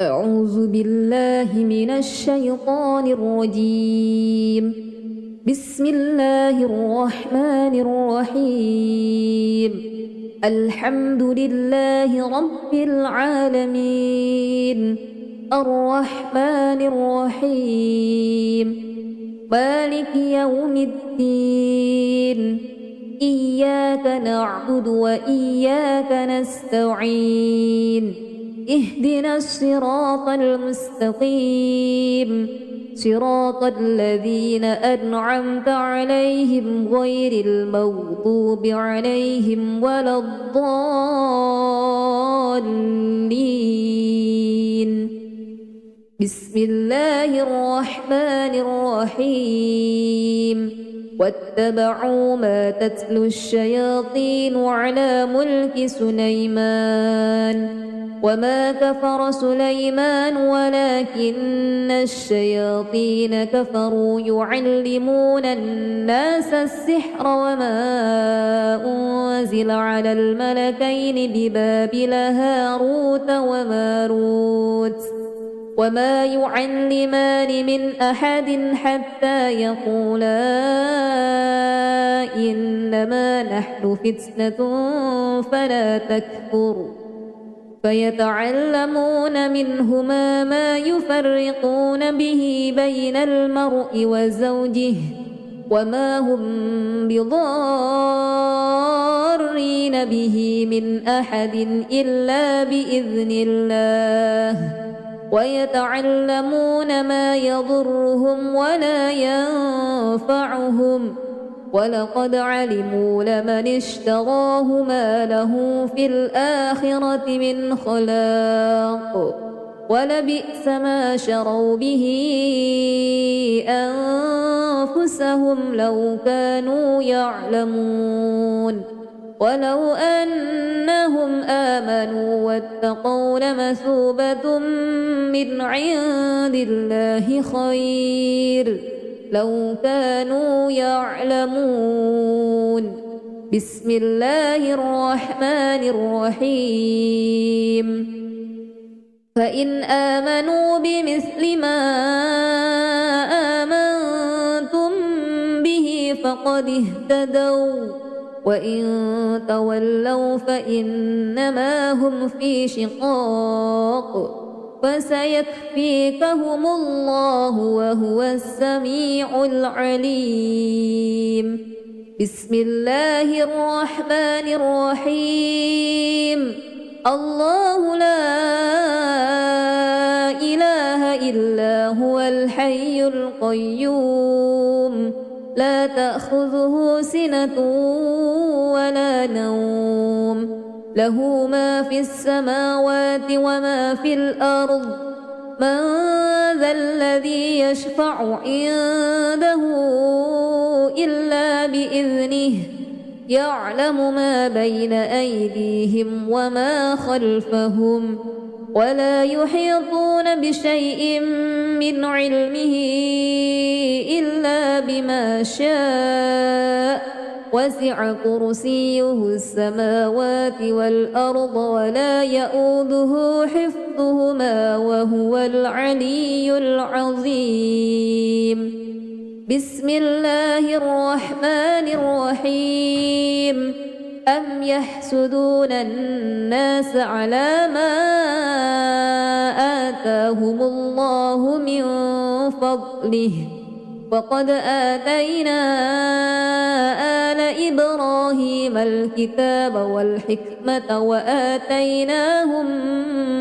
أعوذ بالله من الشيطان الرجيم. بسم الله الرحمن الرحيم. الحمد لله رب العالمين، الرحمن الرحيم، مالك يوم الدين. إياك نعبد وإياك نستعين. اهدنا الصراط المستقيم، صراط الذين أنعمت عليهم غير المغضوب عليهم ولا الضالين. بسم الله الرحمن الرحيم. واتبعوا ما تتلو الشياطين على ملك سليمان، وما كفر سليمان ولكن الشياطين كفروا يعلمون الناس السحر وما أنزل على الملكين ببابل هاروت وماروت، وما يعلمان من أحد حتى يقولا إنما نحن فتنة فلا تكفر، فيتعلمون منهما ما يفرقون به بين المرء وزوجه، وما هم بضارين به من أحد إلا بإذن الله، ويتعلمون ما يضرهم ولا ينفعهم، ولقد علموا لمن اشتراه ما له في الآخرة من خلاق، ولبئس ما شروا به أنفسهم لو كانوا يعلمون. ولو أنهم آمنوا واتقوا لمثوبة من عند الله خير لو كانوا يعلمون. بسم الله الرحمن الرحيم. فإن آمنوا بمثل ما آمنتم به فقد اهتدوا، وإن تولوا فإنما هم في شقاق، فسيكفيكهم الله وهو السميع العليم. بسم الله الرحمن الرحيم. الله لا إله إلا هو الحي القيوم، لا تأخذه سنة ولا نوم، له ما في السماوات وما في الأرض. من ذا الذي يشفع عنده إلا بإذنه، يعلم ما بين أيديهم وما خلفهم، ولا يحيطون بشيء من علمه إلا بما شاء، وسع كرسيه السماوات والأرض ولا يؤوده حفظهما وهو العلي العظيم. بسم الله الرحمن الرحيم. أم يحسدون الناس على ما آتاهم الله من فضله، وقد آتينا آل إبراهيم الكتاب والحكمة وآتيناهم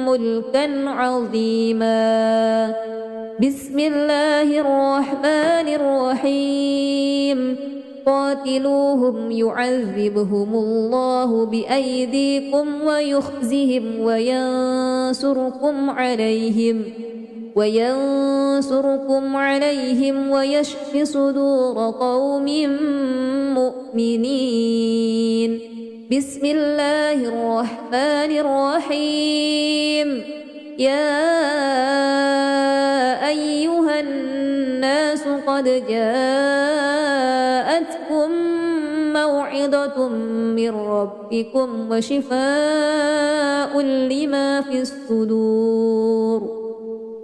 ملكا عظيما. بسم الله الرحمن الرحيم. قاتلوهم يعذبهم الله بأيديكم ويخزهم وينصركم عليهم ويشف صدور قوم مؤمنين. بسم الله الرحمن الرحيم. يا أيها الناس قد جاءتكم موعظة من ربكم وشفاء لما في الصدور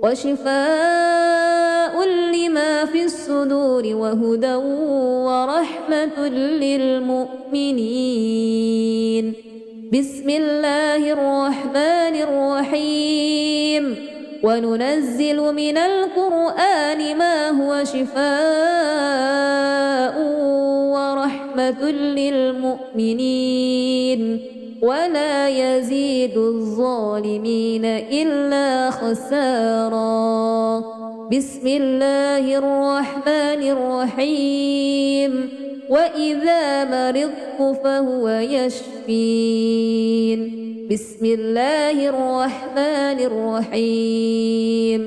وشفاء لما في الصدور وهدى ورحمة للمؤمنين. بسم الله الرحمن الرحيم. وننزل من القرآن ما هو شفاء ورحمة للمؤمنين ولا يزيد الظالمين إلا خسارا. بسم الله الرحمن الرحيم. وإذا مرضت فهو يشفين. بسم الله الرحمن الرحيم.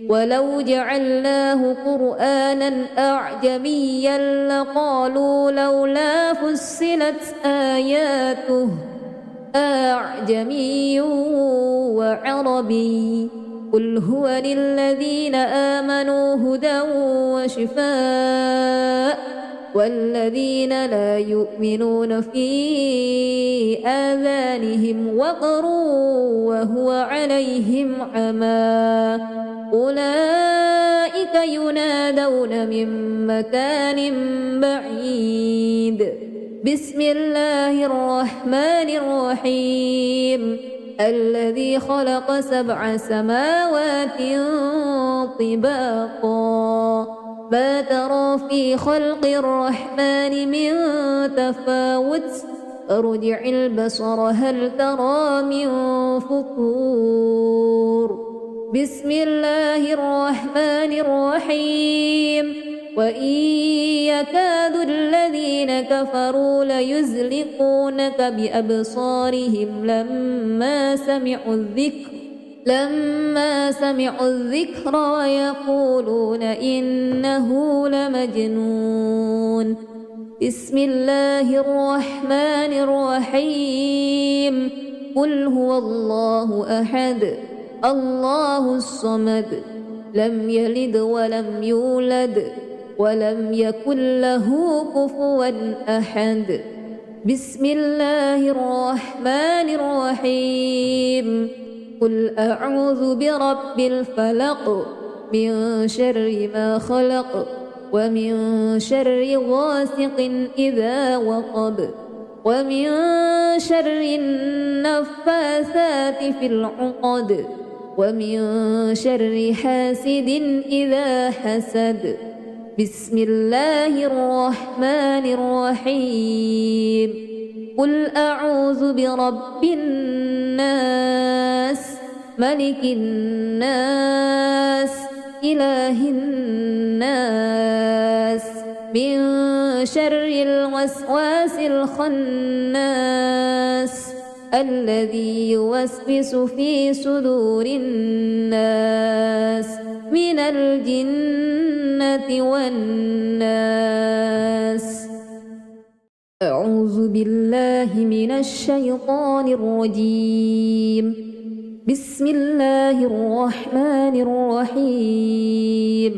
ولو جعلناه قرآنا أعجميا لقالوا لولا فصلت آياته أعجمي وعربي قل هو للذين آمنوا هدى وشفاء والذين لا يؤمنون في آذانهم وقر وهو عليهم عمى أولئك ينادون من مكان بعيد. بسم الله الرحمن الرحيم. الذي خلق 7 سماوات طباقا ما ترى في خلق الرحمن من تفاوت ارجع البصر هل ترى من فطور. بسم الله الرحمن الرحيم. وإن يكاد الذين كفروا ليزلقونك بأبصارهم لما سمعوا الذكر ويقولون إنه لمجنون. بسم الله الرحمن الرحيم. قل هو الله أحد الله الصمد لم يلد ولم يولد ولم يكن له كفوا أحد. بسم الله الرحمن الرحيم. قل أعوذ برب الفلق من شر ما خلق ومن شر غاسق إذا وقب ومن شر النفاثات في العقد ومن شر حاسد إذا حسد. بسم الله الرحمن الرحيم. قل أعوذ برب الناس ملك الناس إله الناس من شر الوسواس الخناس الذي يوسوس في صدور الناس من الجنة والناس. أعوذ بالله من الشيطان الرجيم. بسم الله الرحمن الرحيم.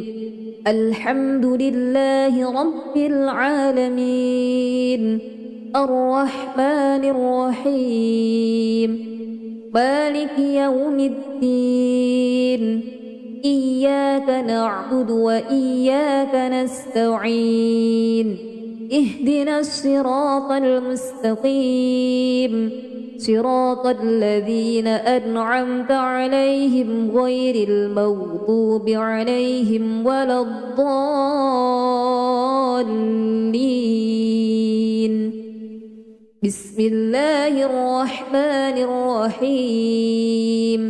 الحمد لله رب العالمين الرحمن الرحيم مالك يوم الدين إياك نعبد وإياك نستعين اهدنا الصراط المستقيم صراط الذين أنعمت عليهم غير المغضوب عليهم ولا الضالين. بسم الله الرحمن الرحيم.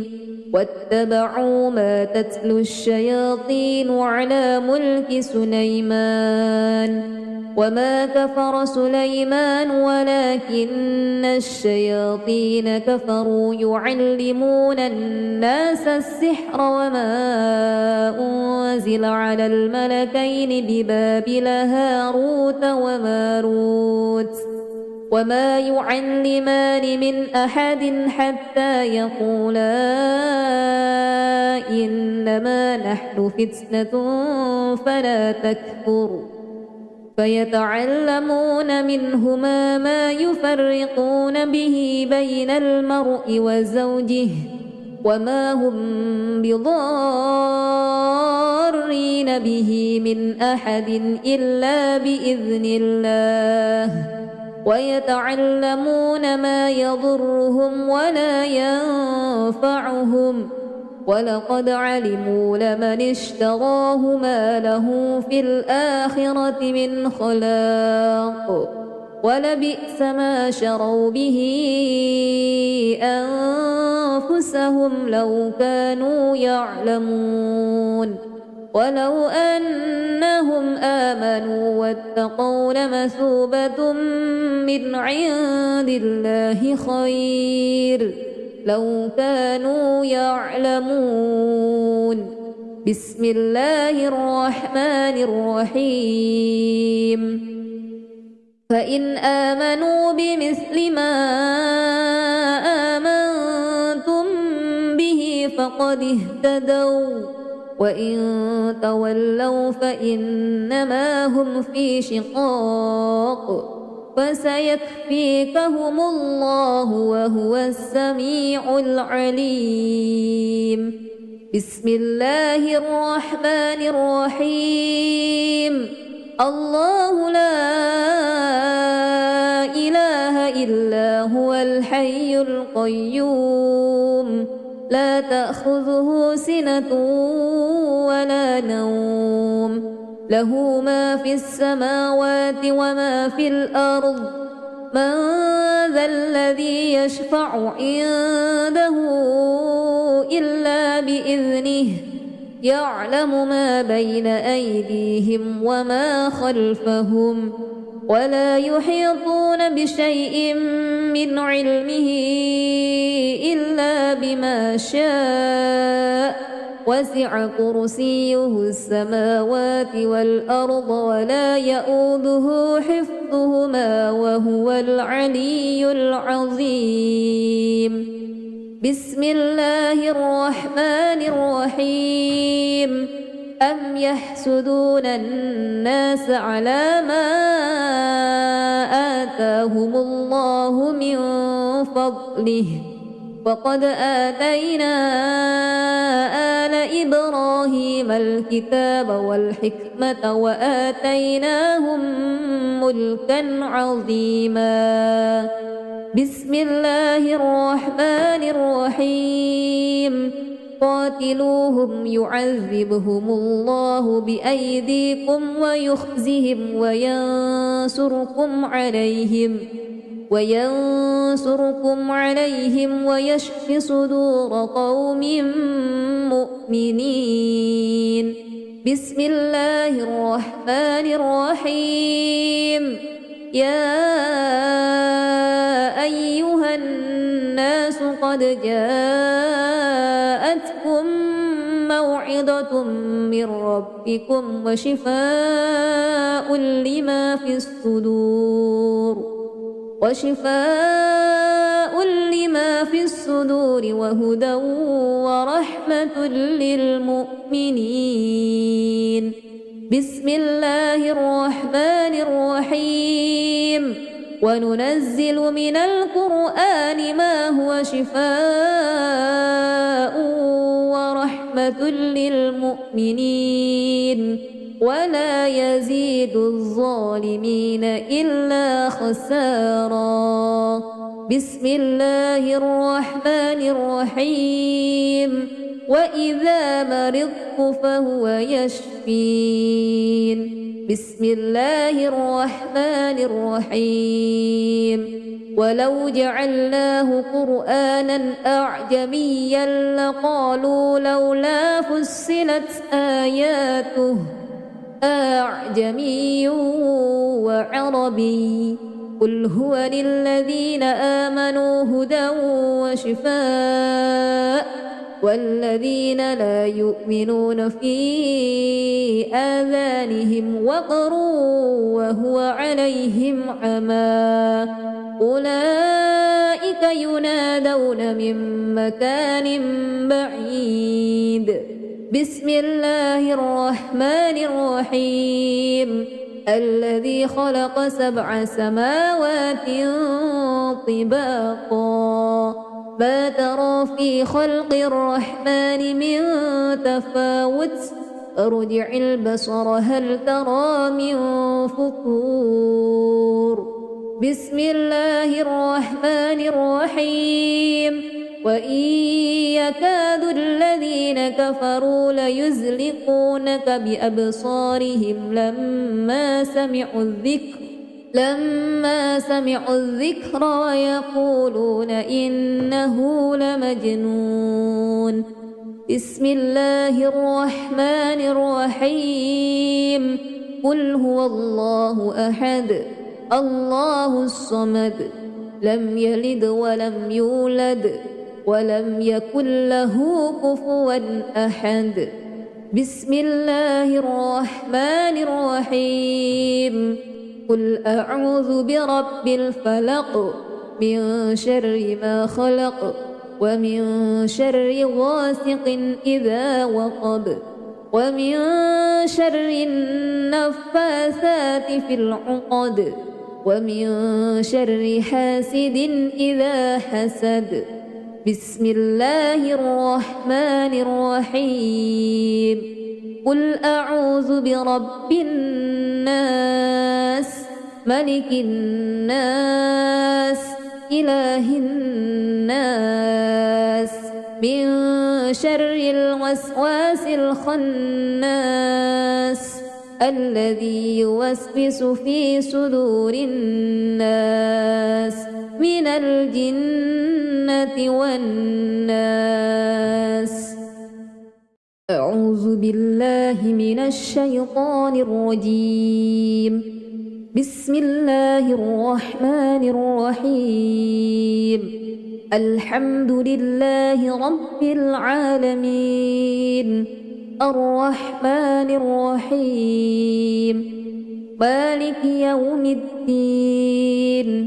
واتبعوا ما تتلو الشياطين على ملك سليمان وما كفر سليمان ولكن الشياطين كفروا يعلمون الناس السحر وما أنزل على الملكين ببابل هاروت وماروت وما يعلمان من أحد حتى يقولا إنما نحن فتنة فلا تكفر فيتعلمون منهما ما يفرقون به بين المرء وزوجه وما هم بضارين به من أحد إلا بإذن الله ويتعلمون ما يضرهم ولا ينفعهم ولقد علموا لمن اشتراه ما له في الآخرة من خلاق ولبئس ما شروا به أنفسهم لو كانوا يعلمون ولو أنهم آمنوا واتقوا لمثوبة من عند الله خير لو كانوا يعلمون بسم الله الرحمن الرحيم فإن آمنوا بمثل ما آمنتم به فقد اهتدوا وإن تولوا فإنما هم في شقاق فسيكفيكهم الله وهو السميع العليم بسم الله الرحمن الرحيم الله لا إله إلا هو الحي القيوم لا تأخذه سنة ولا نوم له ما في السماوات وما في الأرض من ذا الذي يشفع عنده إلا بإذنه يعلم ما بين أيديهم وما خلفهم ولا يحيطون بشيء من علمه إلا بما شاء وسع كرسيه السماوات والأرض ولا يؤوده حفظهما وهو العلي العظيم بسم الله الرحمن الرحيم أم يحسدون الناس على ما آتاهم الله من فضله وقد آتينا آل إبراهيم الكتاب والحكمة وآتيناهم ملكا عظيما بسم الله الرحمن الرحيم قاتلوهم يعذبهم الله بأيديكم ويخزهم وينصركم عليهم ويشف صدور قوم مؤمنين بسم الله الرحمن الرحيم يا أيها الناس قد جاءتكم موعظة من ربكم وشفاء لما في الصدور وهدى ورحمة للمؤمنين بسم الله الرحمن الرحيم وننزل من القرآن ما هو شفاء ورحمة للمؤمنين ولا يزيد الظالمين إلا خسارا بسم الله الرحمن الرحيم وإذا مرضت فهو يشفين بسم الله الرحمن الرحيم ولو جعلناه قرآنا أعجميا لقالوا لولا فصلت آياته أعجمي وعربي قل هو للذين آمنوا هدى وشفاء والذين لا يؤمنون في آذانهم وقر وهو عليهم عمى أولئك ينادون من مكان بعيد بسم الله الرحمن الرحيم الذي خلق 7 سماوات طباقا ما ترى في خلق الرحمن من تفاوت ارجع البصر هل ترى من فطور بسم الله الرحمن الرحيم وإن يكاد الذين كفروا ليزلقونك بأبصارهم لما سمعوا الذكر ويقولون إنه لمجنون بسم الله الرحمن الرحيم قل هو الله أحد الله الصمد لم يلد ولم يولد ولم يكن له كفوا أحد بسم الله الرحمن الرحيم قل أعوذ برب الفلق من شر ما خلق ومن شر غاسق إذا وقب ومن شر النفاثات في العقد ومن شر حاسد إذا حسد بسم الله الرحمن الرحيم قل أعوذ برب الناس ملك الناس إله الناس من شر الوسواس الخناس الذي يوسوس في صدور الناس من الجنة والناس أعوذ بالله من الشيطان الرجيم بسم الله الرحمن الرحيم الحمد لله رب العالمين الرحمن الرحيم مالك يوم الدين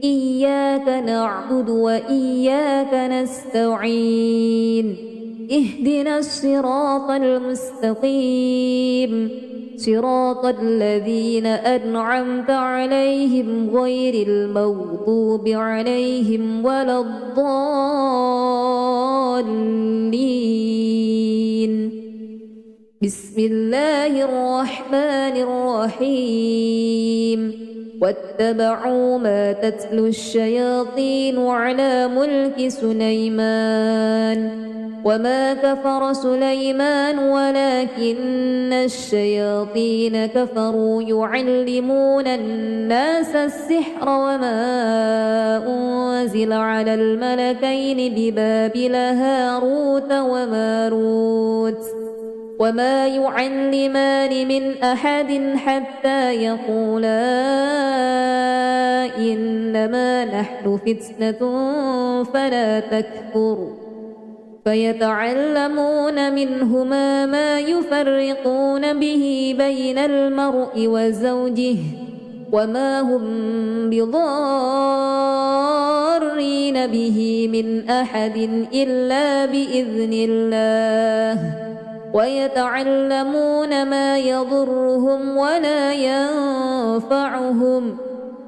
إياك نعبد وإياك نستعين اهدنا الصراط المستقيم صراط الذين أنعمت عليهم غير المغضوب عليهم ولا الضالين بسم الله الرحمن الرحيم واتبعوا ما تتلو الشياطين على ملك سليمان وما كفر سليمان ولكن الشياطين كفروا يعلمون الناس السحر وما أنزل على الملكين ببابل هاروت وماروت وما يعلمان من أحد حتى يقولا إنما نحن فتنة فلا تكفر فيتعلمون منهما ما يفرقون به بين المرء وزوجه وما هم بضارين به من أحد إلا بإذن الله ويتعلمون ما يضرهم ولا ينفعهم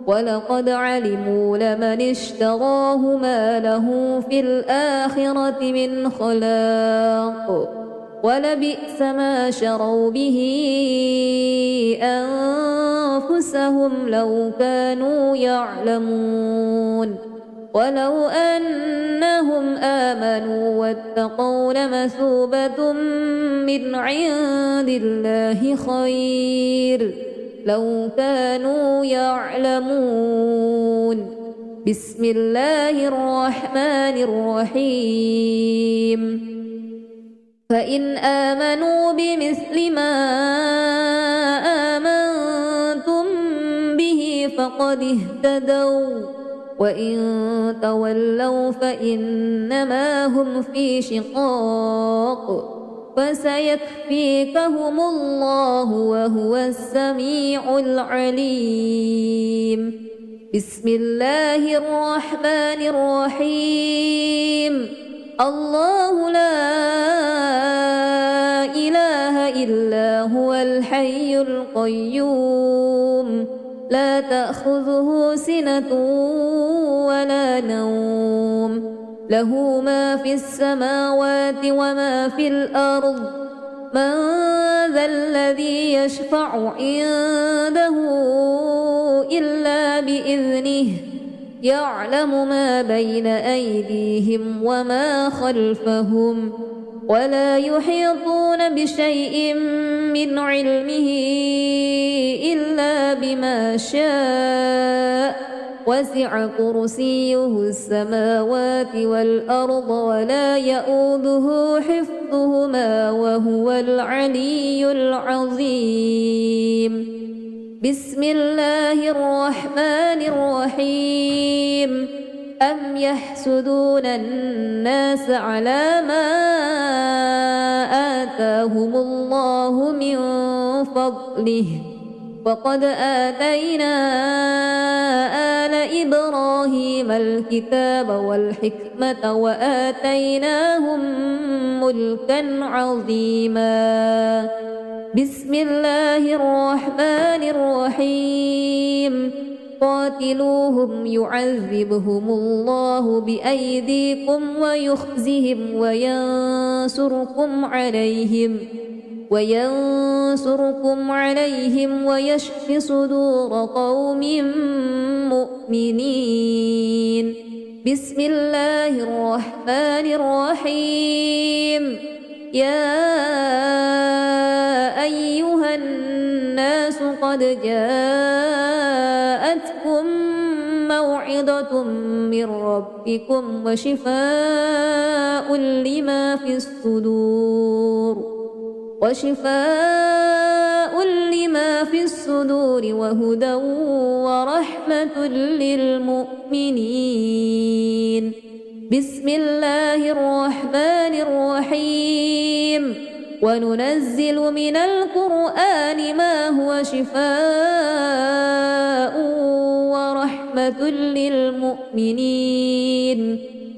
ولقد علموا لمن اشتراه ما له في الآخرة من خلاق ولبئس ما شروا به أنفسهم لو كانوا يعلمون ولو أنهم آمنوا واتقوا لمثوبة من عند الله خير لو كانوا يعلمون بسم الله الرحمن الرحيم فإن آمنوا بمثل ما آمنتم به فقد اهتدوا وإن تولوا فإنما هم في شقاق فسيكفيكهم الله وهو السميع العليم بسم الله الرحمن الرحيم الله لا إله إلا هو الحي القيوم لا تأخذه سنة ولا نوم له ما في السماوات وما في الأرض من ذا الذي يشفع عنده إلا بإذنه يعلم ما بين أيديهم وما خلفهم ولا يحيطون بشيء من علمه إلا بما شاء وسع كرسيه السماوات والأرض ولا يؤوده حفظهما وهو العلي العظيم. بسم الله الرحمن الرحيم. أم يحسدون الناس على ما آتاهم الله من فضله وقد آتينا آل إبراهيم الكتاب والحكمة وآتيناهم ملكا عظيما. بسم الله الرحمن الرحيم. قاتلوهم يعذبهم الله بأيديكم ويخزهم وينصركم عليهم ويشف صدور قوم مؤمنين. بسم الله الرحمن الرحيم. يا أيها الناس قد جاءتكم موعظة من ربكم وشفاء لما في الصدور وهدى ورحمة للمؤمنين. بسم الله الرحمن الرحيم. وننزل من القرآن ما هو شفاء ورحمة للمؤمنين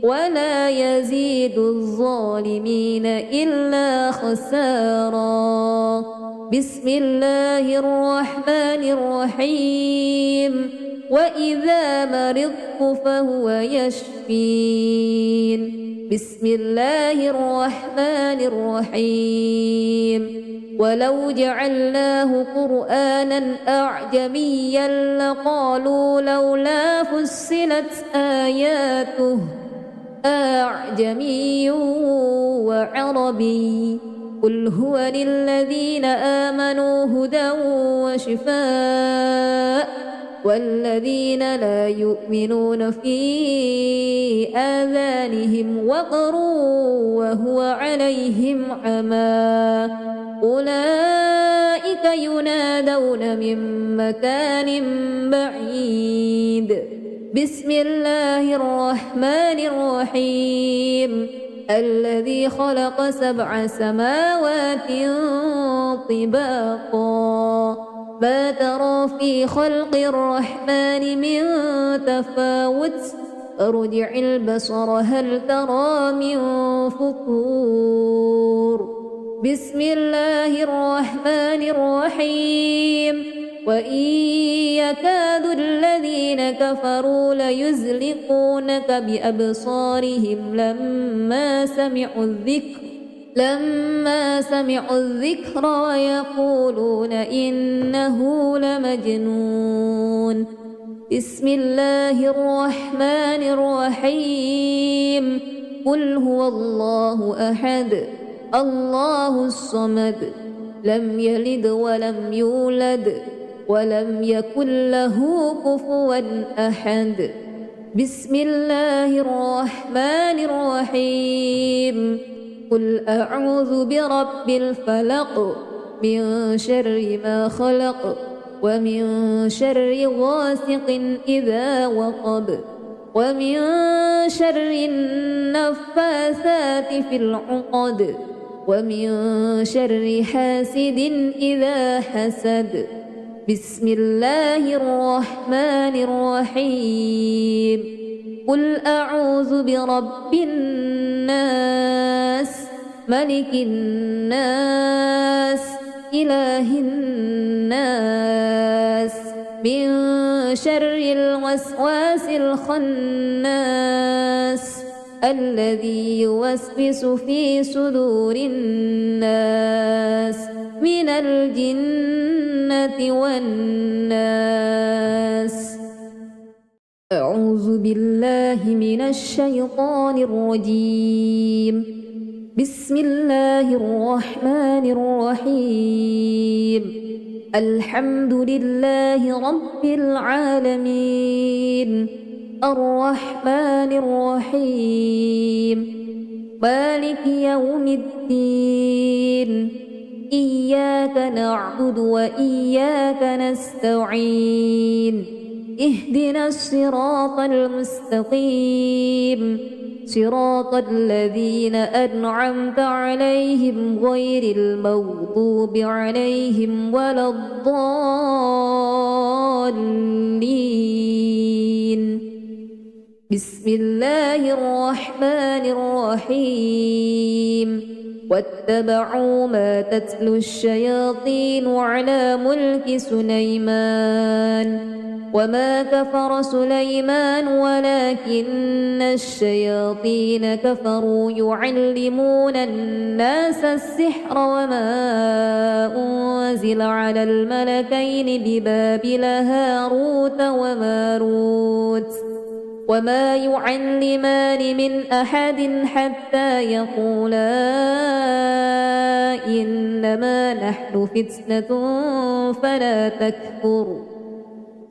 ولا يزيد الظالمين إلا خسارا. بسم الله الرحمن الرحيم. وإذا مرضت فهو يشفين. بسم الله الرحمن الرحيم. ولو جعلناه قرآنا أعجميا لقالوا لولا فصلت آياته أعجمي وعربي قل هو للذين آمنوا هدى وشفاء والذين لا يؤمنون في آذانهم وقر وهو عليهم عمى أولئك ينادون من مكان بعيد. بسم الله الرحمن الرحيم. الذي خلق 7 سماوات طباقا ما ترى في خلق الرحمن من تفاوت ارجع البصر هل ترى من فطور. بسم الله الرحمن الرحيم. وإن يكاد الذين كفروا ليزلقونك بأبصارهم لما سمعوا الذكر ويقولون إنه لمجنون. بسم الله الرحمن الرحيم. قل هو الله أحد الله الصمد لم يلد ولم يولد ولم يكن له كفوا أحد. بسم الله الرحمن الرحيم. قل أعوذ برب الفلق من شر ما خلق ومن شر غاسق إذا وقب ومن شر النفاثات في العقد ومن شر حاسد إذا حسد. بسم الله الرحمن الرحيم. قل أعوذ برب الناس ملك الناس إله الناس من شر الوسواس الخناس الذي يوسوس في صدور الناس من الجنة والناس. أعوذ بالله من الشيطان الرجيم. بسم الله الرحمن الرحيم. الحمد لله رب العالمين الرحمن الرحيم مالك يوم الدين إياك نعبد وإياك نستعين اهدنا الصراط المستقيم صراط الذين أنعمت عليهم غير المغضوب عليهم ولا الضالين. بسم الله الرحمن الرحيم. واتبعوا ما تتلو الشياطين على ملك سليمان وما كفر سليمان ولكن الشياطين كفروا يعلمون الناس السحر وما أنزل على الملكين ببابل هاروت وماروت وما يعلمان من أحد حتى يقولا إنما نحن فتنة فلا تكفر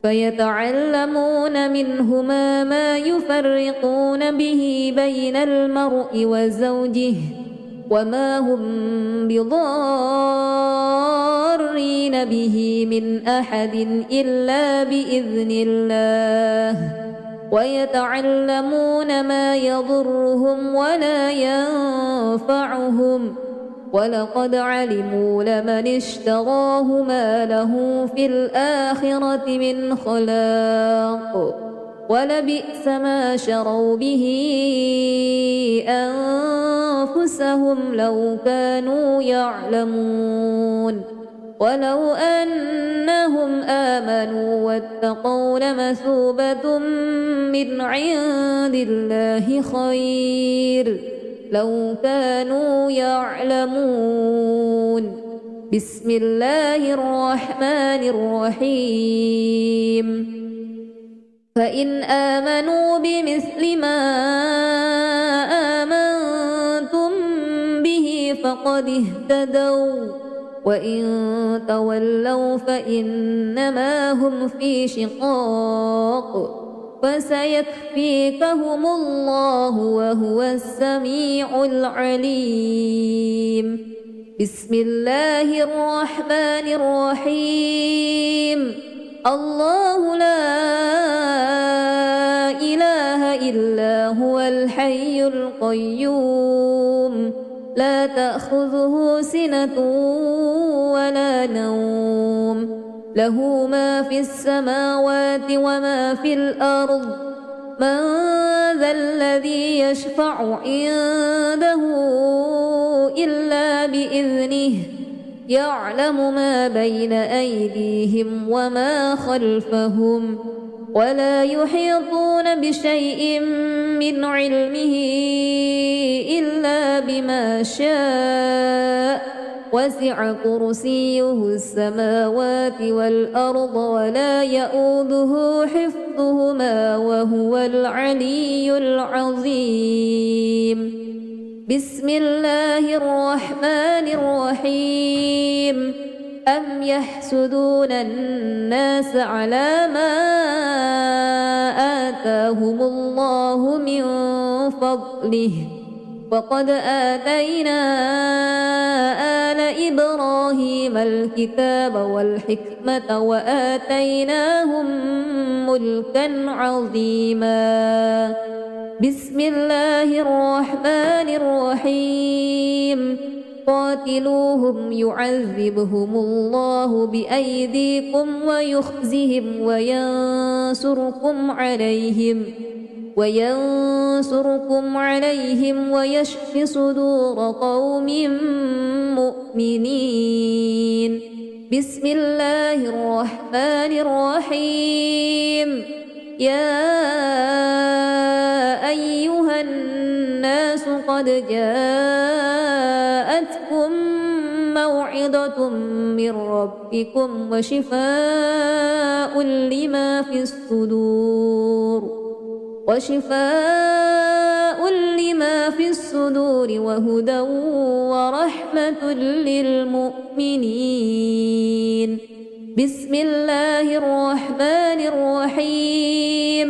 فيتعلمون منهما ما يفرقون به بين المرء وزوجه وما هم بضارين به من أحد إلا بإذن الله ويتعلمون ما يضرهم ولا ينفعهم ولقد علموا لمن اشتراه ما له في الآخرة من خلاق ولبئس ما شروا به أنفسهم لو كانوا يعلمون ولو أنهم آمنوا واتقوا لمثوبة من عند الله خير لو كانوا يعلمون. بسم الله الرحمن الرحيم. فإن آمنوا بمثل ما آمنتم به فقد اهتدوا وإن تولوا فإنما هم في شقاق فسيكفيكهم الله وهو السميع العليم. بسم الله الرحمن الرحيم. الله لا إله إلا هو الحي القيوم لا تأخذه سنة ولا نوم له ما في السماوات وما في الأرض من ذا الذي يشفع عنده إلا بإذنه يعلم ما بين أيديهم وما خلفهم ولا يحيطون بشيء من علمه إلا بما شاء وسع كرسيه السماوات والأرض ولا يؤوده حفظهما وهو العلي العظيم. بسم الله الرحمن الرحيم. أم يحسدون الناس على ما آتاهم الله من فضله وقد آتينا آل إبراهيم الكتاب والحكمة وآتيناهم ملكا عظيما. بسم الله الرحمن الرحيم. قاتلوهم يعذبهم الله بأيديكم ويخزهم وينصركم عليهم ويشف صدور قوم مؤمنين. بسم الله الرحمن الرحيم. يا أيها الناس قد جاءتكم موعظة من ربكم وشفاء لما في الصدور وهدى ورحمة للمؤمنين. بسم الله الرحمن الرحيم.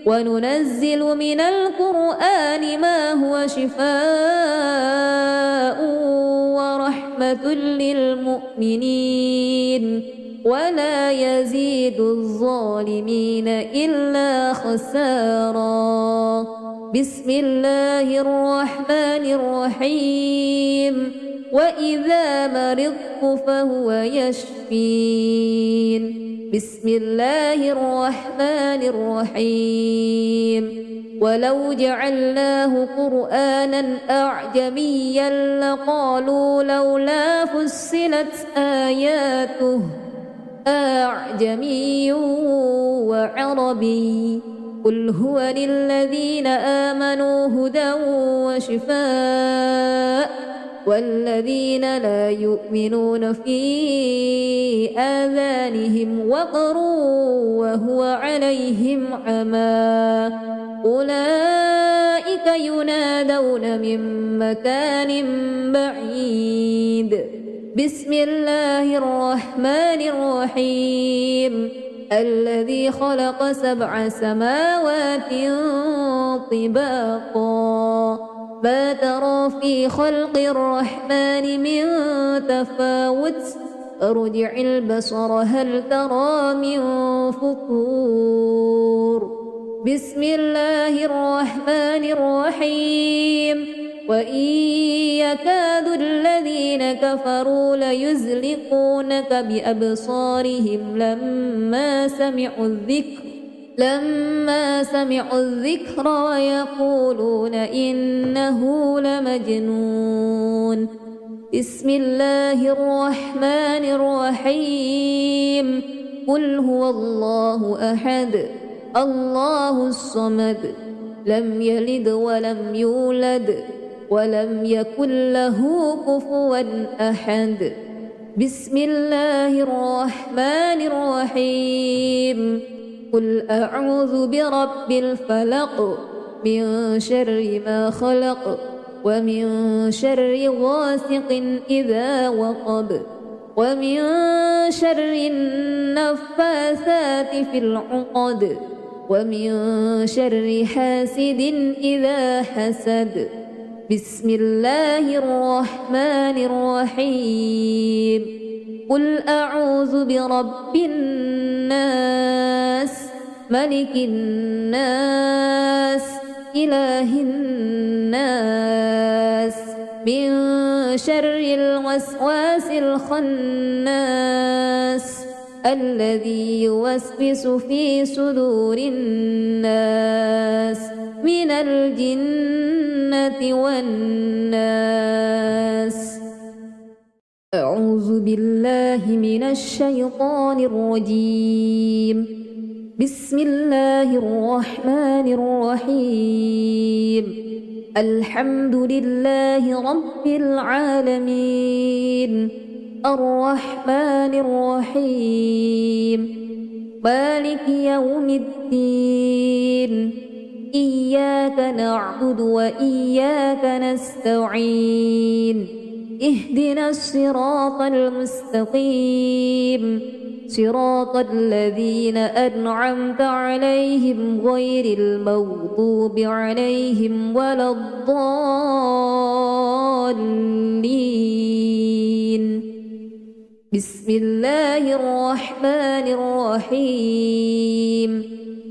وننزل من القرآن ما هو شفاء ورحمة للمؤمنين ولا يزيد الظالمين إلا خسارا. بسم الله الرحمن الرحيم. وإذا مرضت فهو يشفين. بسم الله الرحمن الرحيم. ولو جعلناه قرآنا أعجميا لقالوا لولا فصلت آياته أعجمي وعربي قل هو للذين آمنوا هدى وشفاء والذين لا يؤمنون في آذانهم وقر وهو عليهم عمى أولئك ينادون من مكان بعيد. بسم الله الرحمن الرحيم. الذي خلق 7 سماوات طباقا ما ترى في خلق الرحمن من تفاوت ارجع البصر هل ترى من فطور. بسم الله الرحمن الرحيم. وإن يكاد الذين كفروا ليزلقونك بأبصارهم لما سمعوا الذكر ويقولون إنه لمجنون. بسم الله الرحمن الرحيم. قل هو الله أحد الله الصمد لم يلد ولم يولد ولم يكن له كفوا أحد. بسم الله الرحمن الرحيم. قل أعوذ برب الفلق من شر ما خلق ومن شر غاسق إذا وقب ومن شر النفاثات في العقد ومن شر حاسد إذا حسد. بسم الله الرحمن الرحيم. قل أعوذ برب الناس ملك الناس إله الناس من شر الوسواس الخناس الذي يوسوس في صدور الناس من الجنة والناس. أعوذ بالله من الشيطان الرجيم. بسم الله الرحمن الرحيم. الحمد لله رب العالمين الرحمن الرحيم مالك يوم الدين إياك نعبد وإياك نستعين اهدنا الصراط المستقيم صراط الذين أنعمت عليهم غير المغضوب عليهم ولا الضالين. بسم الله الرحمن الرحيم.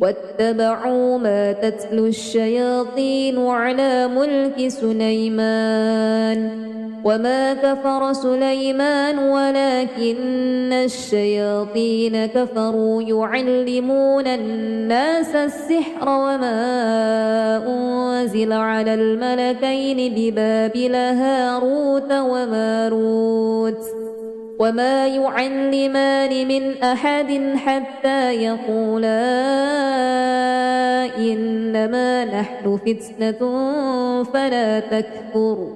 واتبعوا ما تتلو الشياطين على ملك سليمان وما كفر سليمان ولكن الشياطين كفروا يعلمون الناس السحر وما أنزل على الملكين ببابل هاروت وماروت وما يعلمان من أحد حتى يقولا إنما نحن فتنة فلا تكفر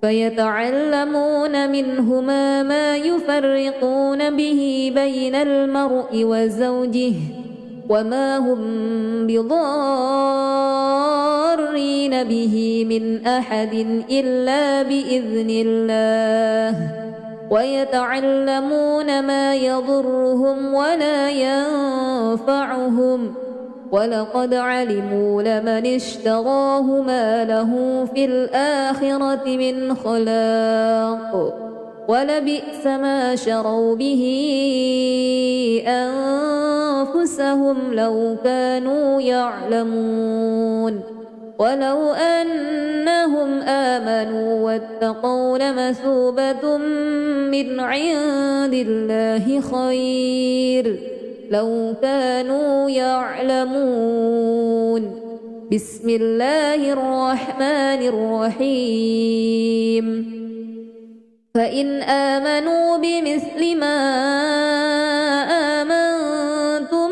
فيتعلمون منهما ما يفرقون به بين المرء وزوجه وما هم بضارين به من أحد إلا بإذن الله ويتعلمون ما يضرهم ولا ينفعهم ولقد علموا لمن اشتراه ما له في الآخرة من خلاق ولبئس ما شروا به أنفسهم لو كانوا يعلمون ولو أنهم آمنوا واتقوا لمثوبة من عند الله خير لو كانوا يعلمون بسم الله الرحمن الرحيم فإن آمنوا بمثل ما آمنتم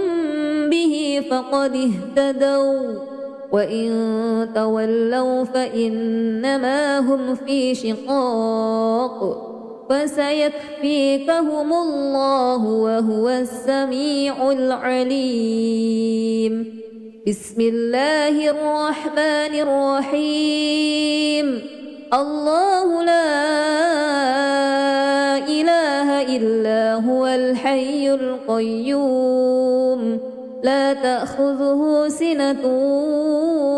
به فقد اهتدوا وإن تولوا فإنما هم في شقاق فسيكفيكهم الله وهو السميع العليم بسم الله الرحمن الرحيم الله لا إله إلا هو الحي القيوم لا تأخذه سنة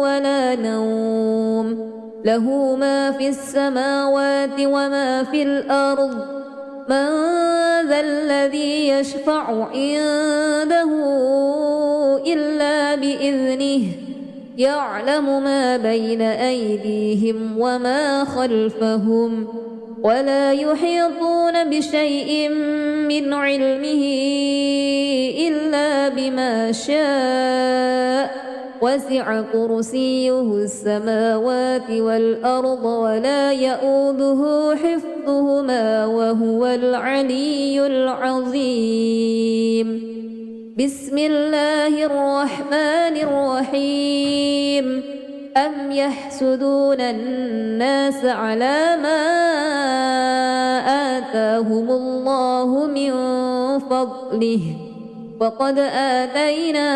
ولا نوم له ما في السماوات وما في الأرض من ذا الذي يشفع عنده إلا بإذنه يعلم ما بين أيديهم وما خلفهم ولا يحيطون بشيء من علمه إلا بما شاء وسع كرسيه السماوات والأرض ولا يؤوده حفظهما وهو العلي العظيم بسم الله الرحمن الرحيم أم يحسدون الناس على ما آتاهم الله من فضله وقد آتينا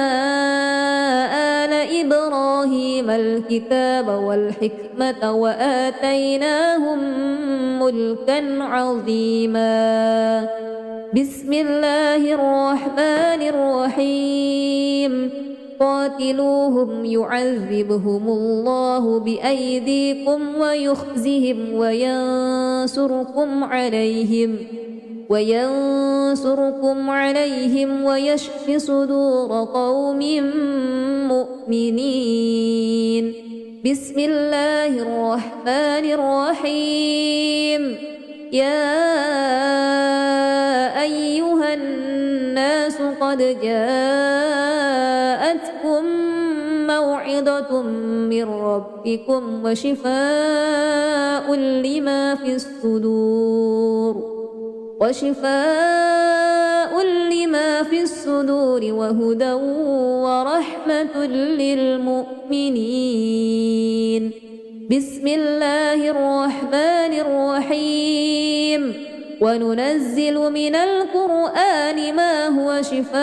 آل إبراهيم الكتاب والحكمة وآتيناهم ملكا عظيما بسم الله الرحمن الرحيم قاتلوهم يعذبهم الله بأيديكم ويخزهم وينصركم عليهم ويشف صدور قوم مؤمنين بسم الله الرحمن الرحيم يا أيها الناس قد جاءتكم موعظة من ربكم وشفاء لما في الصدور وهدى ورحمة للمؤمنين بسم الله الرحمن الرحيم وننزل من القرآن ما هو شفاء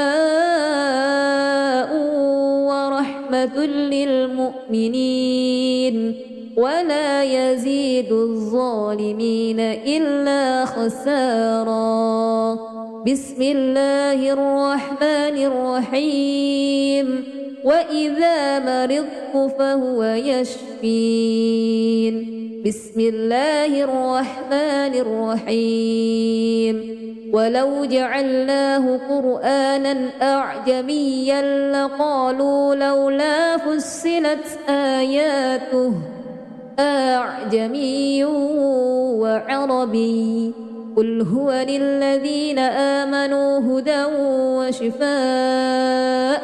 ورحمة للمؤمنين ولا يزيد الظالمين إلا خسارا بسم الله الرحمن الرحيم وإذا مرضت فهو يشفين بسم الله الرحمن الرحيم ولو جعلناه قرآنا أعجميا لقالوا لولا فصلت آياته أعجمي وعربي قل هو للذين آمنوا هدى وشفاء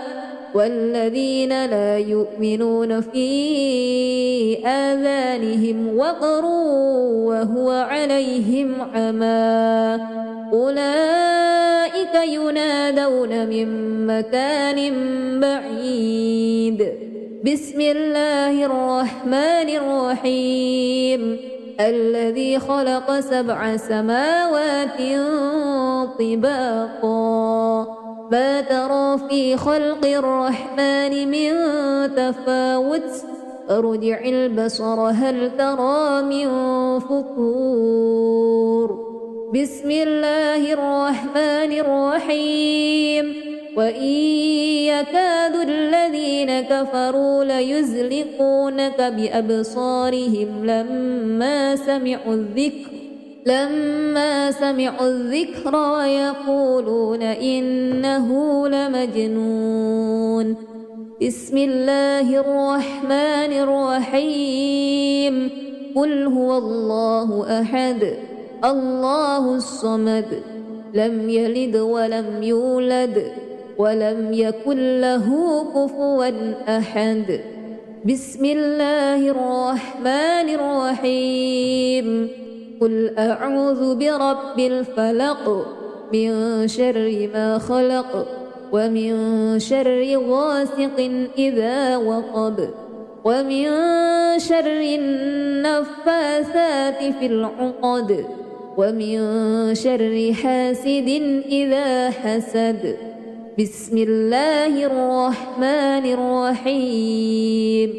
والذين لا يؤمنون في آذانهم وقر وهو عليهم عمى أولئك ينادون من مكان بعيد بسم الله الرحمن الرحيم الذي خلق 7 سماوات طباقا ما ترى في خلق الرحمن من تفاوت ارجع البصر هل ترى من فطور بسم الله الرحمن الرحيم وإن يكاد الذين كفروا ليزلقونك بأبصارهم لما سمعوا الذكر ويقولون إنه لمجنون بسم الله الرحمن الرحيم قل هو الله أحد الله الصمد لم يلد ولم يولد ولم يكن له كفوا أحد بسم الله الرحمن الرحيم قل أعوذ برب الفلق من شر ما خلق ومن شر غاسق إذا وقب ومن شر النفاثات في العقد ومن شر حاسد إذا حسد بسم الله الرحمن الرحيم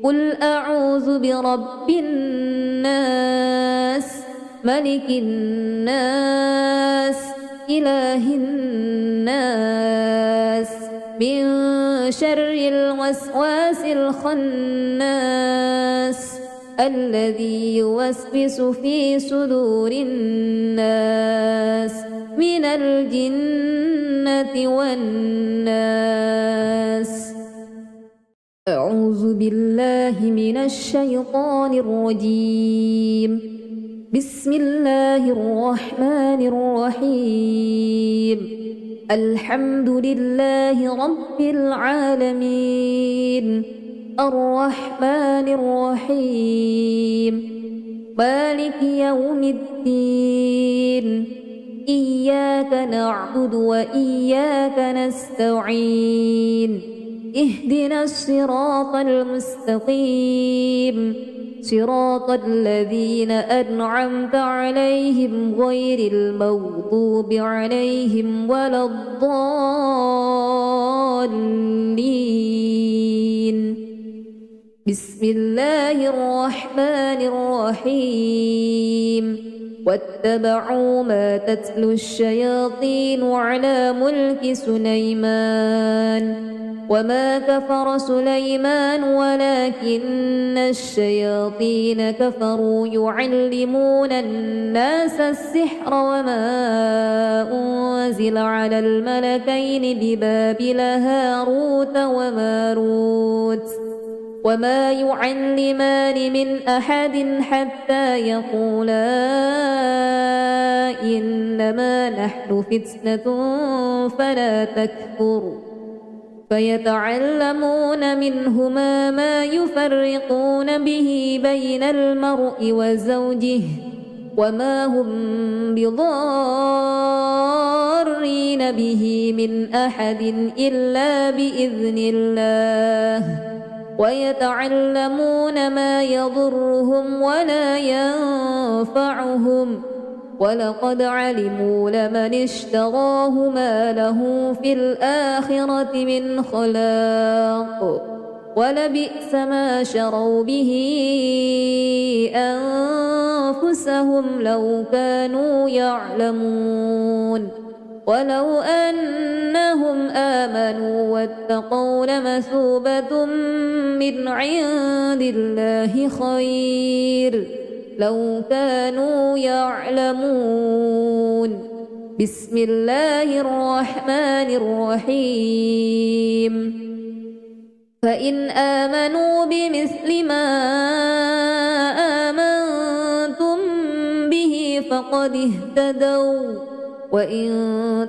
قل أعوذ برب الناس ملك الناس إله الناس من شر الوسواس الخناس الذي يوسوس في صدور الناس من الجنة والناس أعوذ بالله من الشيطان الرجيم بسم الله الرحمن الرحيم الحمد لله رب العالمين الرحمن الرحيم مالك يوم الدين إياك نعبد وإياك نستعين اهدنا الصراط المستقيم صراط الذين أنعمت عليهم غير المغضوب عليهم ولا الضالين بسم الله الرحمن الرحيم واتبعوا ما تتلو الشياطين على ملك سليمان وما كفر سليمان ولكن الشياطين كفروا يعلمون الناس السحر وما أنزل على الملكين ببابل هاروت وماروت وما يعلمان من أحد حتى يقولا إنما نحن فتنة فلا تكفر فيتعلمون منهما ما يفرقون به بين المرء وزوجه وما هم بضارين به من أحد إلا بإذن الله ويتعلمون ما يضرهم ولا ينفعهم ولقد علموا لمن اشتراه ما له في الآخرة من خلاق ولبئس ما شروا به أنفسهم لو كانوا يعلمون ولو أنهم آمنوا واتقوا لمثوبة من عند الله خير لو كانوا يعلمون بسم الله الرحمن الرحيم فإن آمنوا بمثل ما آمنتم به فقد اهتدوا وإن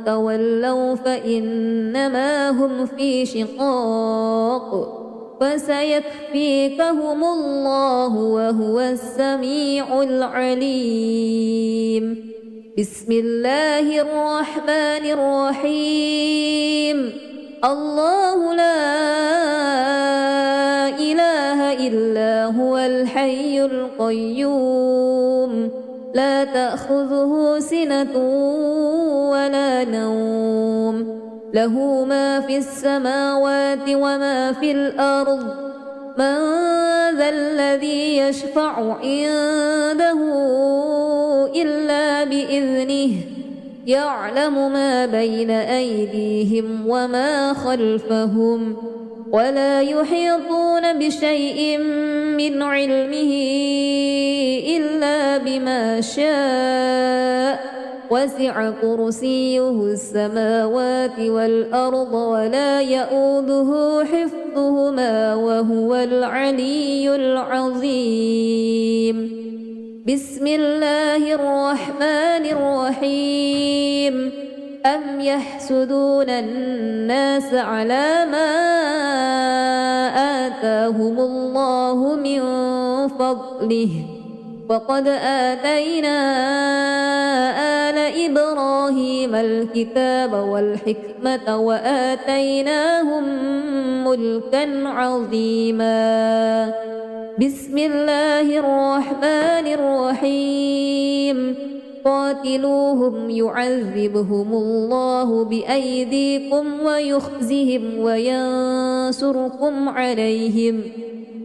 تولوا فإنما هم في شقاق فسيكفيكهم الله وهو السميع العليم بسم الله الرحمن الرحيم الله لا إله إلا هو الحي القيوم لا تأخذه سنة ولا نوم له ما في السماوات وما في الأرض من ذا الذي يشفع عنده إلا بإذنه يعلم ما بين أيديهم وما خلفهم ولا يحيطون بشيء من علمه إلا بما شاء وسع كرسيه السماوات والأرض ولا يؤوده حفظهما وهو العلي العظيم بسم الله الرحمن الرحيم أم يحسدون الناس على ما آتاهم الله من فضله وقد آتينا آل إبراهيم الكتاب والحكمة وآتيناهم ملكا عظيما بسم الله الرحمن الرحيم قاتلوهم يعذبهم الله بأيديكم ويخزهم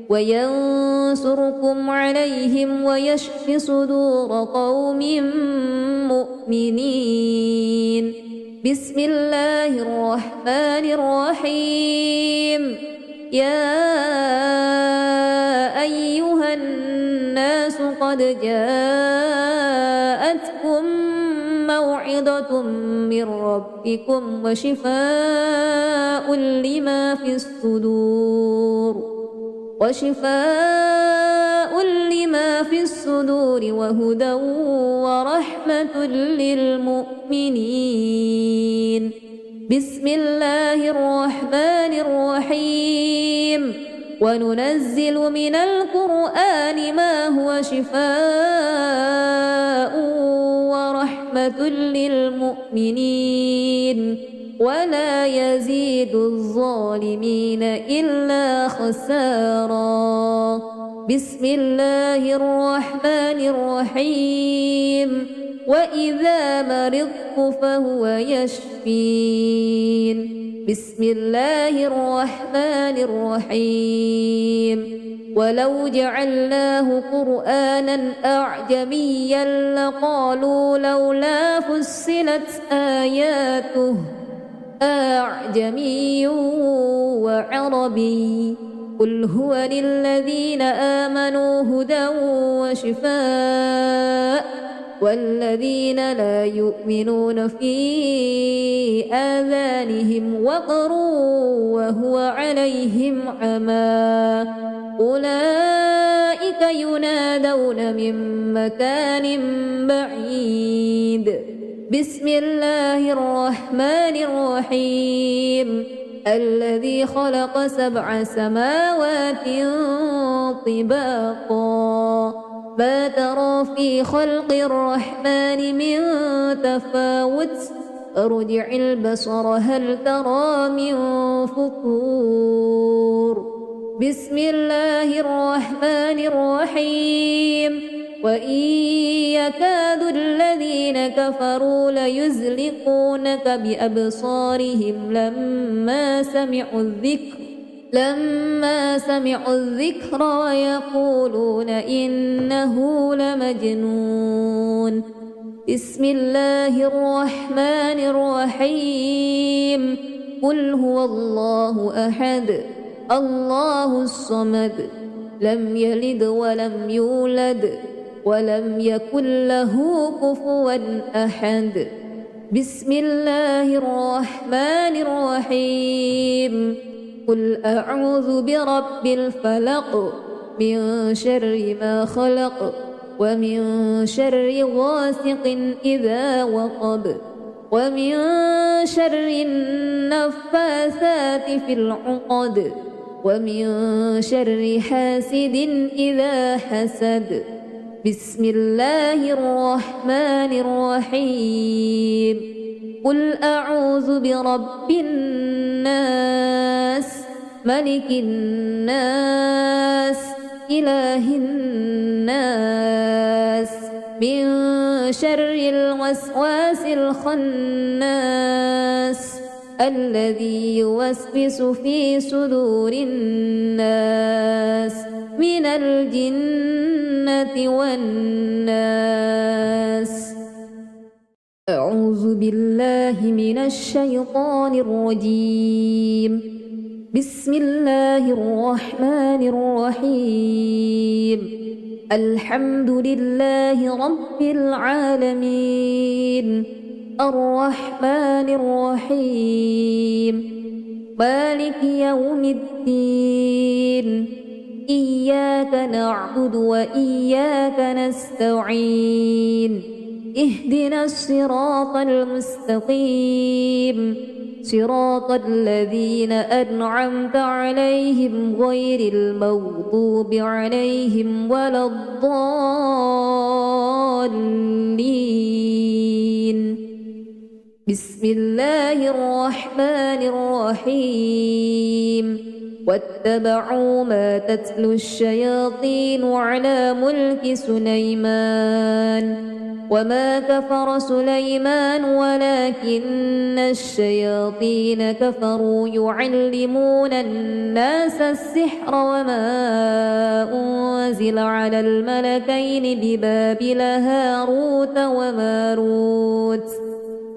وينصركم عليهم ويشف صدور قوم مؤمنين بسم الله الرحمن الرحيم يا أيها الناس قد جاءتكم موعظة من ربكم وشفاء لما في الصدور وهدى ورحمة للمؤمنين بسم الله الرحمن الرحيم وننزل من القرآن ما هو شفاء ورحمة للمؤمنين ولا يزيد الظالمين إلا خسارا بسم الله الرحمن الرحيم وإذا مرضت فهو يشفين بسم الله الرحمن الرحيم ولو جعلناه قرآنا أعجميا لقالوا لولا فصلت آياته أعجمي وعربي قل هو للذين آمنوا هدى وشفاء والذين لا يؤمنون في آذانهم وقر وهو عليهم عمى أولئك ينادون من مكان بعيد بسم الله الرحمن الرحيم الذي خلق 7 سماوات طباقا ما ترى في خلق الرحمن من تفاوت ارجع البصر هل ترى من فطور بسم الله الرحمن الرحيم وإن يكاد الذين كفروا ليزلقونك بأبصارهم لما سمعوا الذكر ويقولون إنه لمجنون بسم الله الرحمن الرحيم قل هو الله أحد الله الصمد لم يلد ولم يولد ولم يكن له كفوا أحد بسم الله الرحمن الرحيم قل أعوذ برب الفلق من شر ما خلق ومن شر غاسق إذا وقب ومن شر النفاثات في العقد ومن شر حاسد إذا حسد بسم الله الرحمن الرحيم قل أعوذ برب الناس ملك الناس إله الناس من شر الوسواس الخناس الذي يوسوس في صدور الناس من الجنة والناس. أعوذ بالله من الشيطان الرجيم. بسم الله الرحمن الرحيم الحمد لله رب العالمين الرحمن الرحيم مالك يوم الدين إياك نعبد وإياك نستعين اهدنا الصراط المستقيم صراط الذين أنعمت عليهم غير المغضوب عليهم ولا الضالين. بسم الله الرحمن الرحيم واتبعوا ما تتلو الشياطين على ملك سليمان وما كفر سليمان ولكن الشياطين كفروا يعلمون الناس السحر وما أنزل على الملكين ببابل هاروت وماروت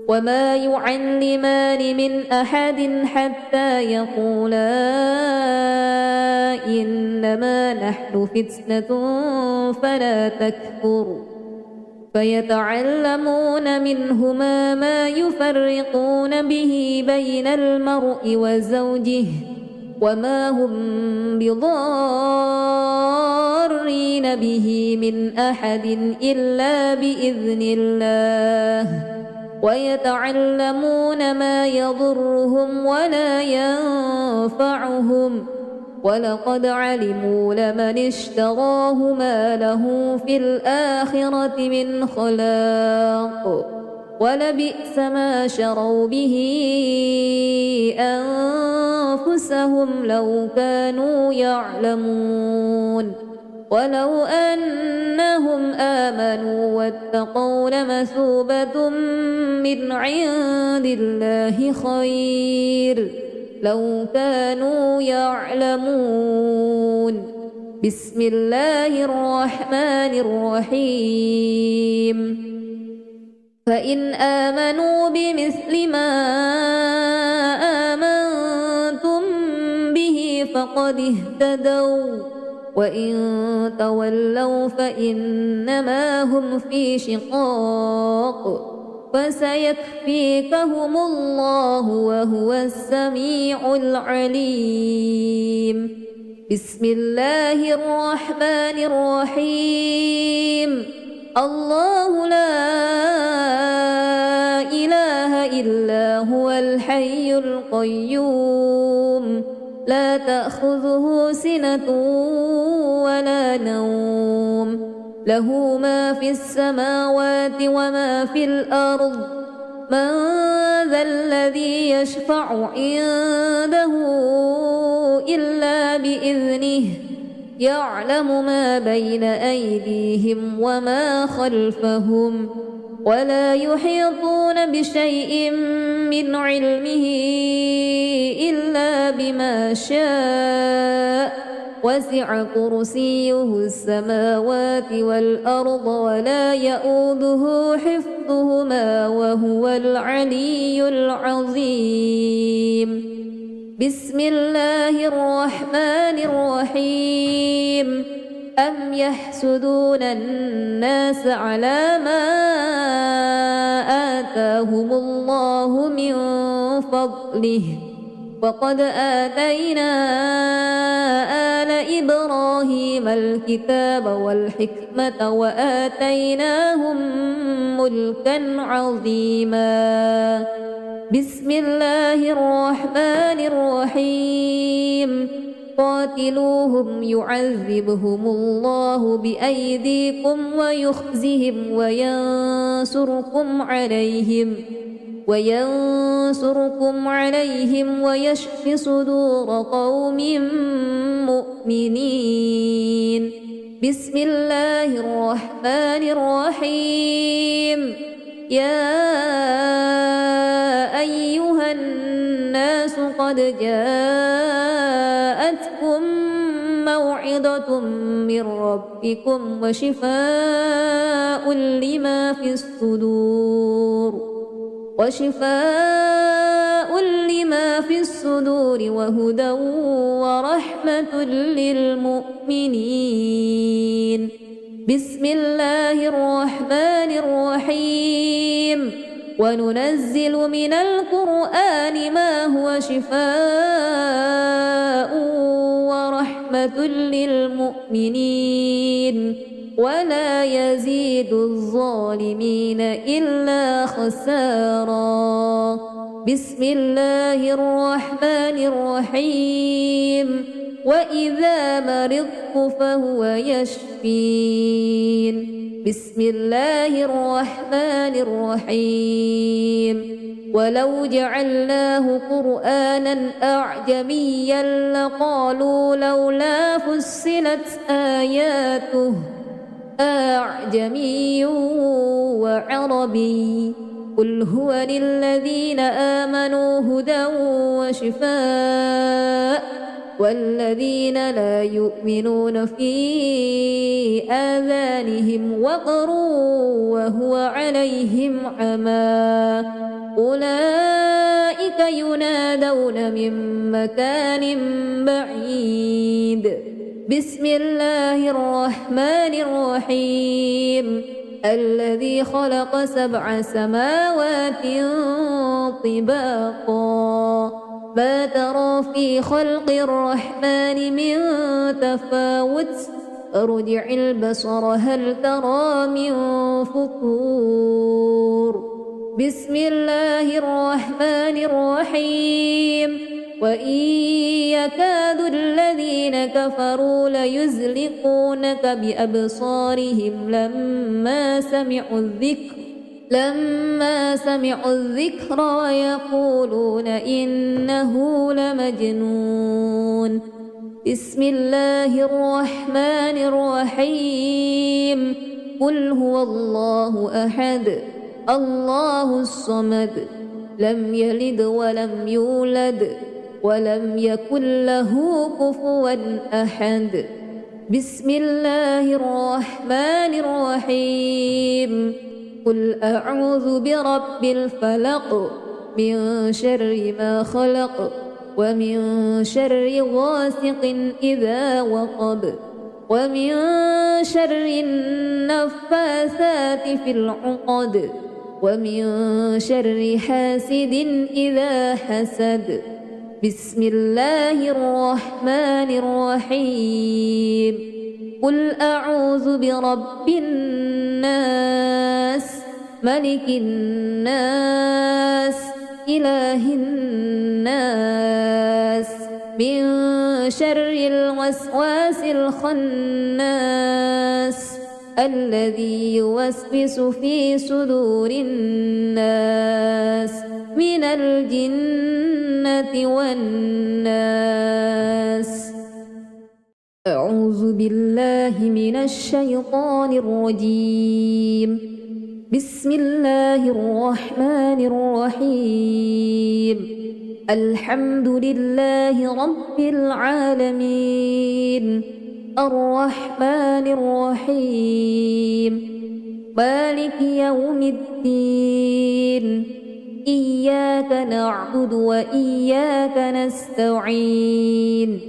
وما يعلمان من أحد حتى يقولا إنما نحن فتنة فلا تكفر فيتعلمون منهما ما يفرقون به بين المرء وزوجه وما هم بضارين به من أحد إلا بإذن الله ويتعلمون ما يضرهم ولا ينفعهم ولقد علموا لمن اشتراه ما له في الآخرة من خلاق ولبئس ما شروا به أنفسهم لو كانوا يعلمون ولو أنهم آمنوا واتقوا لمثوبة من عند الله خير لو كانوا يعلمون. بسم الله الرحمن الرحيم فإن آمنوا بمثل ما آمنتم به فقد اهتدوا وإن تولوا فإنما هم في شقاق فسيكفيكهم الله وهو السميع العليم. بسم الله الرحمن الرحيم الله لا إله إلا هو الحي القيوم لا تأخذه سنة ولا نوم له ما في السماوات وما في الأرض من ذا الذي يشفع عنده إلا بإذنه يعلم ما بين أيديهم وما خلفهم ولا يحيطون بشيء من علمه إلا بما شاء وسع كرسيه السماوات والأرض ولا يؤوده حفظهما وهو العلي العظيم. بسم الله الرحمن الرحيم أم يحسدون الناس على ما آتاهم الله من فضله وقد آتينا آل إبراهيم الكتاب والحكمة وآتيناهم ملكا عظيما. بسم الله الرحمن الرحيم قاتلوهم يعذبهم الله بأيديكم ويخزهم وينصركم عليهم ويشف صدور قوم مؤمنين. بسم الله الرحمن الرحيم. يا أيها الناس قد جاءتكم موعظة من ربكم وشفاء لما في الصدور وهدى ورحمة للمؤمنين. بسم الله الرحمن الرحيم. وننزل من القرآن ما هو شفاء ورحمة للمؤمنين ولا يزيد الظالمين إلا خسارا. بسم الله الرحمن الرحيم. وإذا مرضت فهو يشفين. بسم الله الرحمن الرحيم. ولو جعلناه قرآنا أعجميا لقالوا لولا فصلت آياته أعجمي وعربي قل هو للذين آمنوا هدى وشفاء والذين لا يؤمنون في آذانهم وقر وهو عليهم عمى أولئك ينادون من مكان بعيد. بسم الله الرحمن الرحيم. الذي خلق 7 سماوات طباقا ما ترى في خلق الرحمن من تفاوت ارجع البصر هل ترى من فطور. بسم الله الرحمن الرحيم. وإن يكاد الذين كفروا ليزلقونك بأبصارهم لما سمعوا الذكر ويقولون إنه لمجنون. بسم الله الرحمن الرحيم. قل هو الله أحد الله الصمد لم يلد ولم يولد ولم يكن له كفوا أحد. بسم الله الرحمن الرحيم. قل أعوذ برب الفلق من شر ما خلق ومن شر غاسق إذا وقب ومن شر النفاثات في العقد ومن شر حاسد إذا حسد. بسم الله الرحمن الرحيم. قل أعوذ برب الناس ملك الناس إله الناس من شر الوسواس الخناس الذي يوسوس في صدور الناس من الجنة والناس. أعوذ بالله من الشيطان الرجيم. بسم الله الرحمن الرحيم. الحمد لله رب العالمين الرحمن الرحيم مالك يوم الدين إياك نعبد وإياك نستعين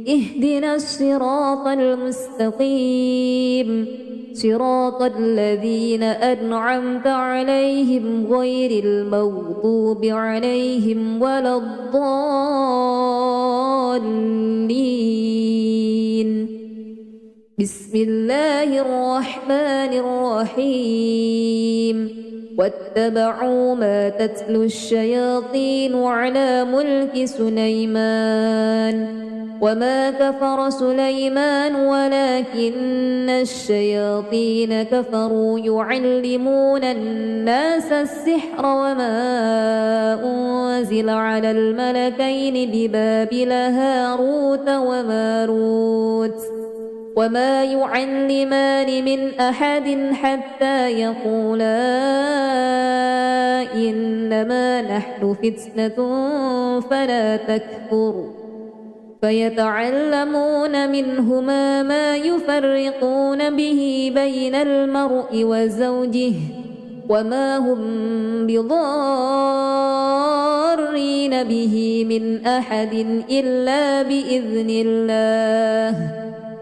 اهدنا الصراط المستقيم صراط الذين أنعمت عليهم غير المغضوب عليهم ولا الضالين. بسم الله الرحمن الرحيم. واتبعوا ما تتلو الشياطين على ملك سليمان وما كفر سليمان ولكن الشياطين كفروا يعلمون الناس السحر وما أنزل على الملكين ببابل هاروت وماروت وما يعلمان من أحد حتى يقولا إنما نحن فتنة فلا تكفر فيتعلمون منهما ما يفرقون به بين المرء وزوجه وما هم بضارين به من أحد إلا بإذن الله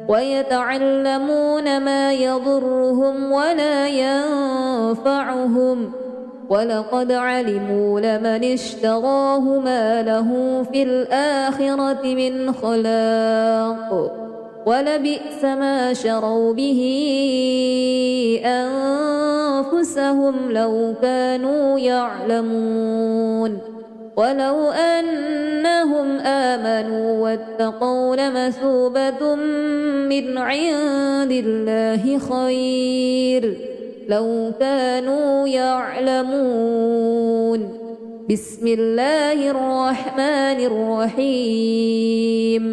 ويتعلمون ما يضرهم ولا ينفعهم ولقد علموا لمن اشتراه ما له في الآخرة من خلاق ولبئس ما شروا به أنفسهم لو كانوا يعلمون ولو أنهم آمنوا واتقوا لمثوبة من عند الله خير لو كانوا يعلمون بسم الله الرحمن الرحيم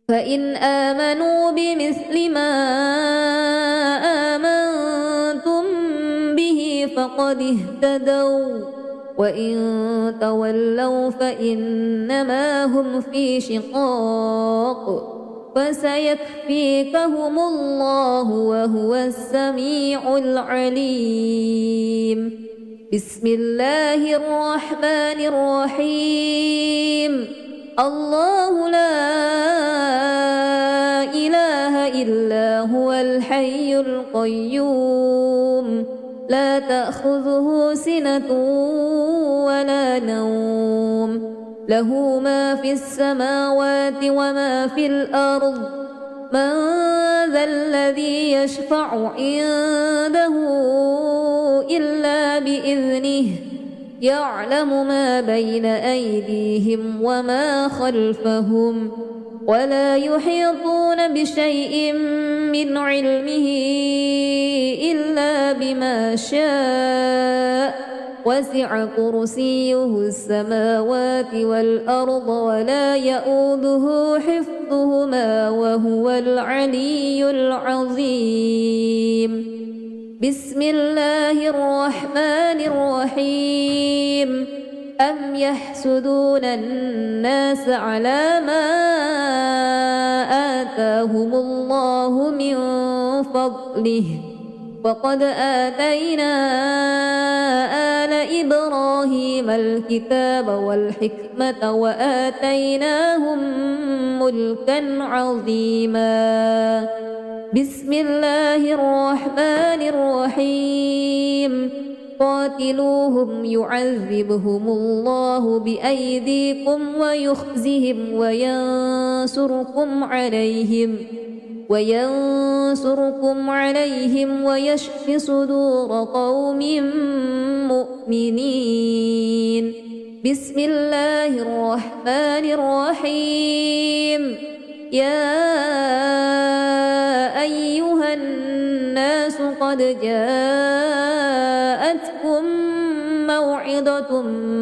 فإن آمنوا بمثل ما آمنتم به فقد اهتدوا وإن تولوا فإنما هم في شقاق فسيكفيكهم الله وهو السميع العليم بسم الله الرحمن الرحيم الله لا إله إلا هو الحي القيوم لا تأخذه سنة ولا نوم له ما في السماوات وما في الأرض من ذا الذي يشفع عنده إلا بإذنه يعلم ما بين أيديهم وما خلفهم ولا يحيطون بشيء من علمه إلا بما شاء وسع كرسيه السماوات والأرض ولا يؤوده حفظهما وهو العلي العظيم بسم الله الرحمن الرحيم أم يحسدون الناس على ما آتاهم الله من فضله وقد آتينا آل إبراهيم الكتاب والحكمة وآتيناهم ملكا عظيما بسم الله الرحمن الرحيم قاتلوهم يعذبهم الله بأيديكم ويخزهم وينصركم عليهم ويشف صدور قوم مؤمنين بسم الله الرحمن الرحيم يا أيها الناس قد جاءتكم موعظة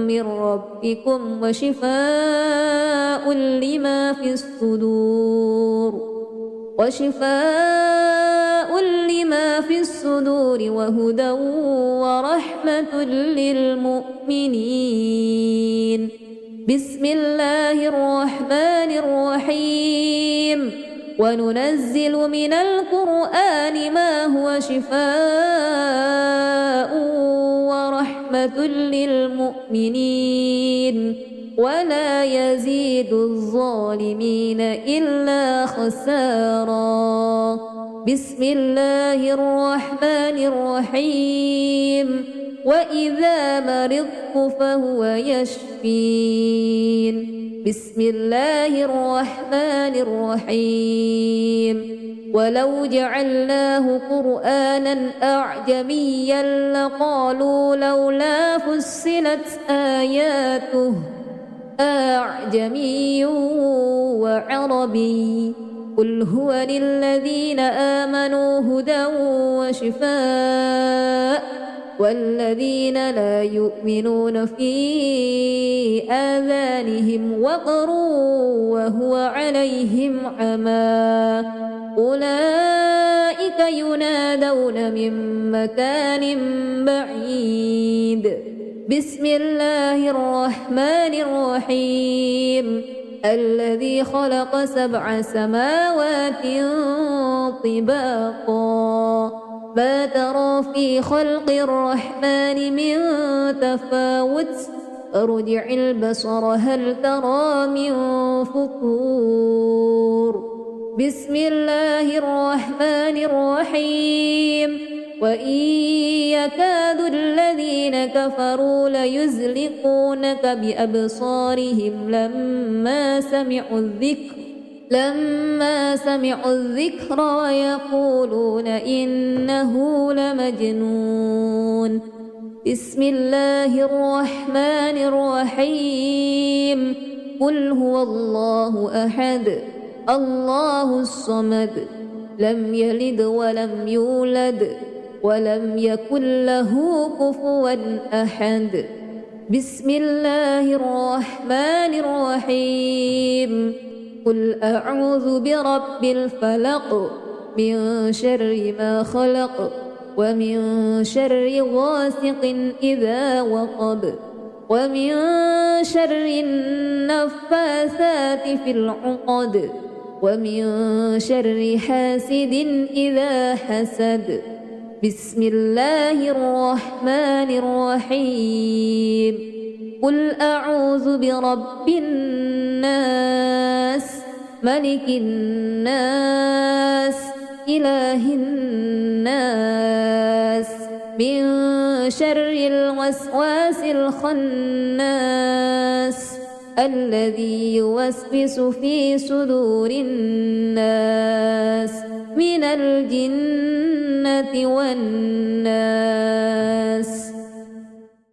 من ربكم وشفاء لما في الصدور وهدى ورحمة للمؤمنين بسم الله الرحمن الرحيم وننزل من القرآن ما هو شفاء ورحمة للمؤمنين ولا يزيد الظالمين إلا خسارا بسم الله الرحمن الرحيم وإذا مرضت فهو يشفين بسم الله الرحمن الرحيم ولو جعلناه قرآنا أعجميا لقالوا لولا فصلت آياته أعجمي وعربي قل هو للذين آمنوا هدى وشفاء والذين لا يؤمنون في آذانهم وقر وهو عليهم عمى أولئك ينادون من مكان بعيد بسم الله الرحمن الرحيم الذي خلق 7 سماوات طباقا ما ترى في خلق الرحمن من تفاوت ارجع البصر هل ترى من فطور بسم الله الرحمن الرحيم وإن يكاد الذين كفروا ليزلقونك بأبصارهم لما سمعوا الذكر ويقولون إنه لمجنون بسم الله الرحمن الرحيم قل هو الله أحد الله الصمد لم يلد ولم يولد ولم يكن له كفوا أحد بسم الله الرحمن الرحيم قل أعوذ برب الفلق من شر ما خلق ومن شر غاسق إذا وقب ومن شر النفاثات في العقد ومن شر حاسد إذا حسد بسم الله الرحمن الرحيم قل أعوذ برب الناس ملك الناس إله الناس من شر الوسواس الخناس الذي يوسوس في صدور الناس من الجنة والناس